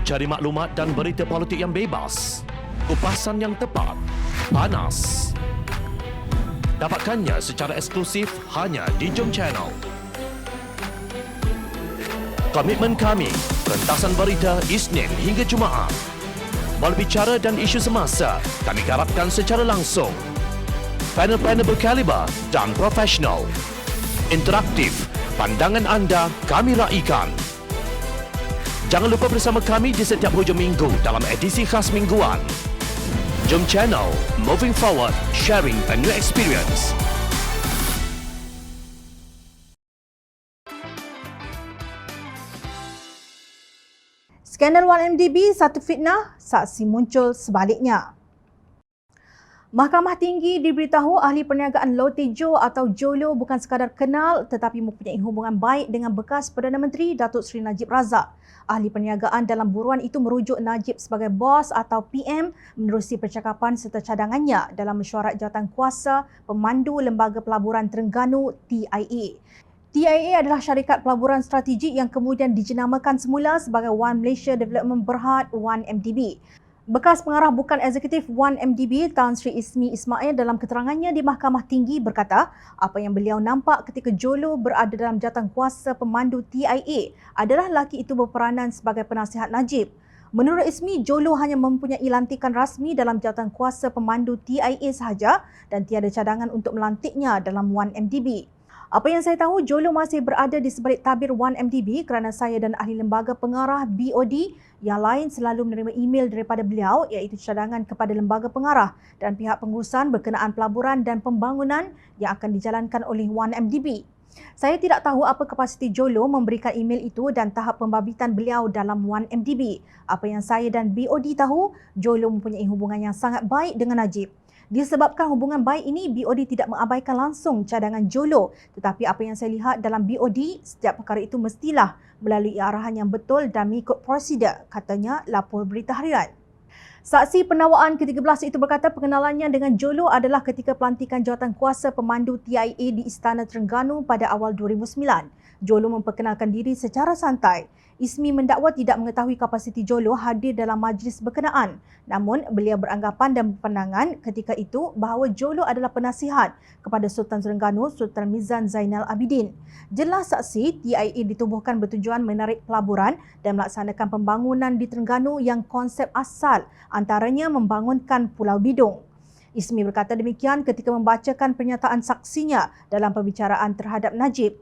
Cari maklumat dan berita politik yang bebas, kupasan yang tepat, panas. Dapatkannya secara eksklusif hanya di Jom Channel. Komitmen kami, pentasan berita Isnin hingga Jumaat. Berbicara dan isu semasa, kami garapkan secara langsung. Panel-panel berkaliber dan profesional. Interaktif, pandangan anda kami raikan. Jangan lupa bersama kami di setiap hujung minggu dalam edisi khas mingguan. Jom Channel, moving forward, sharing a new experience. Skandal 1MDB, satu fitnah, saksi muncul sebaliknya. Mahkamah Tinggi diberitahu ahli perniagaan Low Tejo atau Jolo bukan sekadar kenal tetapi mempunyai hubungan baik dengan bekas Perdana Menteri Datuk Seri Najib Razak. Ahli perniagaan dalam buruan itu merujuk Najib sebagai bos atau PM menerusi percakapan serta cadangannya dalam mesyuarat jawatankuasa pemandu Lembaga Pelaburan Terengganu TIA. TIA adalah syarikat pelaburan strategik yang kemudian dijenamakan semula sebagai One Malaysia Development Berhad 1MDB. Bekas pengarah bukan eksekutif 1MDB Tan Sri Ismi Ismail dalam keterangannya di Mahkamah Tinggi berkata apa yang beliau nampak ketika Jolo berada dalam jawatankuasa pemandu TIA adalah lelaki itu berperanan sebagai penasihat Najib. Menurut Ismi, Jolo hanya mempunyai lantikan rasmi dalam jawatankuasa pemandu TIA sahaja dan tiada cadangan untuk melantiknya dalam 1MDB. Apa yang saya tahu, Jolo masih berada di sebalik tabir 1MDB kerana saya dan ahli lembaga pengarah BOD yang lain selalu menerima email daripada beliau iaitu cadangan kepada lembaga pengarah dan pihak pengurusan berkenaan pelaburan dan pembangunan yang akan dijalankan oleh 1MDB. Saya tidak tahu apa kapasiti Jolo memberikan email itu dan tahap pembabitan beliau dalam 1MDB. Apa yang saya dan BOD tahu, Jolo mempunyai hubungan yang sangat baik dengan Najib. Disebabkan hubungan baik ini, BOD tidak mengabaikan langsung cadangan Jolo. Tetapi apa yang saya lihat dalam BOD, setiap perkara itu mestilah melalui arahan yang betul dan mengikut prosedur, katanya lapor Berita Harian. Saksi penawaan ke-13 itu berkata pengenalannya dengan Jolo adalah ketika pelantikan jawatankuasa pemandu TIA di Istana Terengganu pada awal 2009. Jolo memperkenalkan diri secara santai. Ismi mendakwa tidak mengetahui kapasiti Jolo hadir dalam majlis berkenaan. Namun, beliau beranggapan dan berpandangan ketika itu bahawa Jolo adalah penasihat kepada Sultan Terengganu, Sultan Mizan Zainal Abidin. Jelas saksi, TIA ditubuhkan bertujuan menarik pelaburan dan melaksanakan pembangunan di Terengganu yang konsep asal antaranya membangunkan Pulau Bidung. Ismi berkata demikian ketika membacakan pernyataan saksinya dalam perbicaraan terhadap Najib.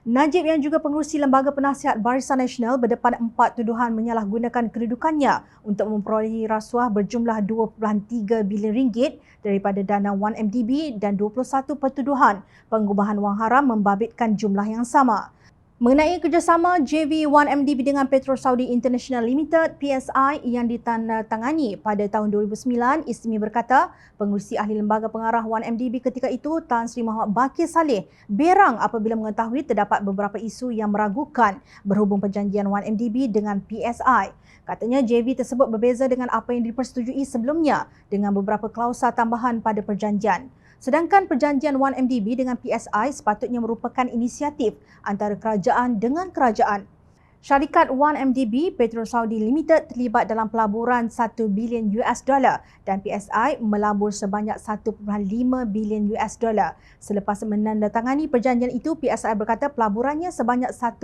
Najib yang juga pengerusi Lembaga Penasihat Barisan Nasional berdepan 4 tuduhan menyalahgunakan kedudukannya untuk memperolehi rasuah berjumlah 2.3 bilion ringgit daripada dana 1MDB dan 21 pertuduhan pengubahan wang haram membabitkan jumlah yang sama. Mengenai kerjasama JV 1MDB dengan Petro Saudi International Limited (PSI) yang ditandatangani pada tahun 2009, Ismi berkata pengerusi ahli lembaga pengarah 1MDB ketika itu Tan Sri Muhammad Bakir Saleh berang apabila mengetahui terdapat beberapa isu yang meragukan berhubung perjanjian 1MDB dengan PSI. Katanya JV tersebut berbeza dengan apa yang dipersetujui sebelumnya dengan beberapa klausa tambahan pada perjanjian. Sedangkan perjanjian 1MDB dengan PSI sepatutnya merupakan inisiatif antara kerajaan dengan kerajaan. Syarikat 1MDB Petro Saudi Limited terlibat dalam pelaburan 1 bilion US dollar dan PSI melabur sebanyak 1.5 bilion US dollar. Selepas menandatangani perjanjian itu, PSI berkata pelaburannya sebanyak 1.5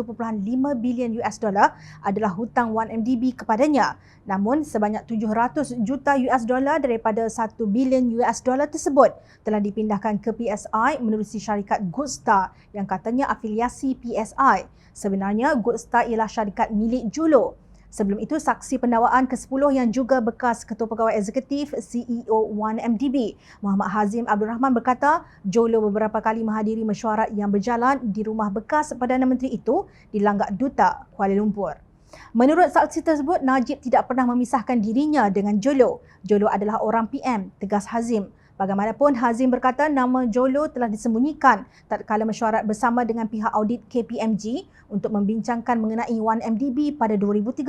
bilion US dollar adalah hutang 1MDB kepadanya. Namun sebanyak 700 juta US dollar daripada 1 bilion US dollar tersebut telah dipindahkan ke PSI menerusi syarikat Goodstar yang katanya afiliasi PSI. Sebenarnya Goodstar ialah syarikat milik Jolo. Sebelum itu, saksi pendakwaan ke-10 yang juga bekas Ketua Pegawai Eksekutif CEO 1MDB, Muhammad Hazim Abdul Rahman berkata, Jolo beberapa kali menghadiri mesyuarat yang berjalan di rumah bekas Perdana Menteri itu di Langgak Duta, Kuala Lumpur. Menurut saksi tersebut, Najib tidak pernah memisahkan dirinya dengan Jolo. Jolo adalah orang PM, tegas Hazim. Bagaimanapun, Hazim berkata nama Jolo telah disembunyikan tatkala mesyuarat bersama dengan pihak audit KPMG untuk membincangkan mengenai 1MDB pada 2013.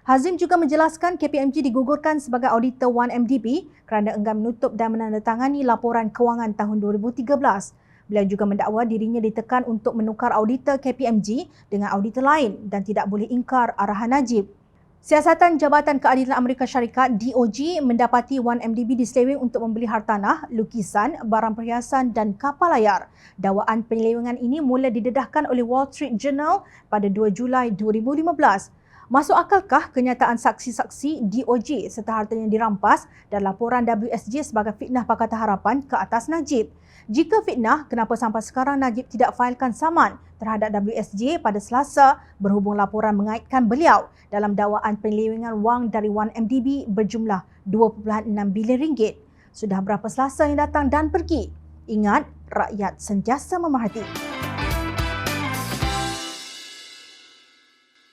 Hazim juga menjelaskan KPMG digugurkan sebagai auditor 1MDB kerana enggan menutup dan menandatangani laporan kewangan tahun 2013. Beliau juga mendakwa dirinya ditekan untuk menukar auditor KPMG dengan auditor lain dan tidak boleh ingkar arahan Najib. Siasatan Jabatan Keadilan Amerika Syarikat DOJ mendapati 1MDB diseleweng untuk membeli hartanah, lukisan, barang perhiasan dan kapal layar. Dakwaan penyelewengan ini mula didedahkan oleh Wall Street Journal pada 2 Julai 2015. Masuk akalkah kenyataan saksi-saksi DOJ serta hartanya dirampas dan laporan WSJ sebagai fitnah Pakatan Harapan ke atas Najib? Jika fitnah, kenapa sampai sekarang Najib tidak failkan saman terhadap WSJ pada Selasa berhubung laporan mengaitkan beliau dalam dakwaan penyelewengan wang dari 1MDB berjumlah 2.6 bilion ringgit? Sudah berapa Selasa yang datang dan pergi? Ingat, rakyat sentiasa memerhati.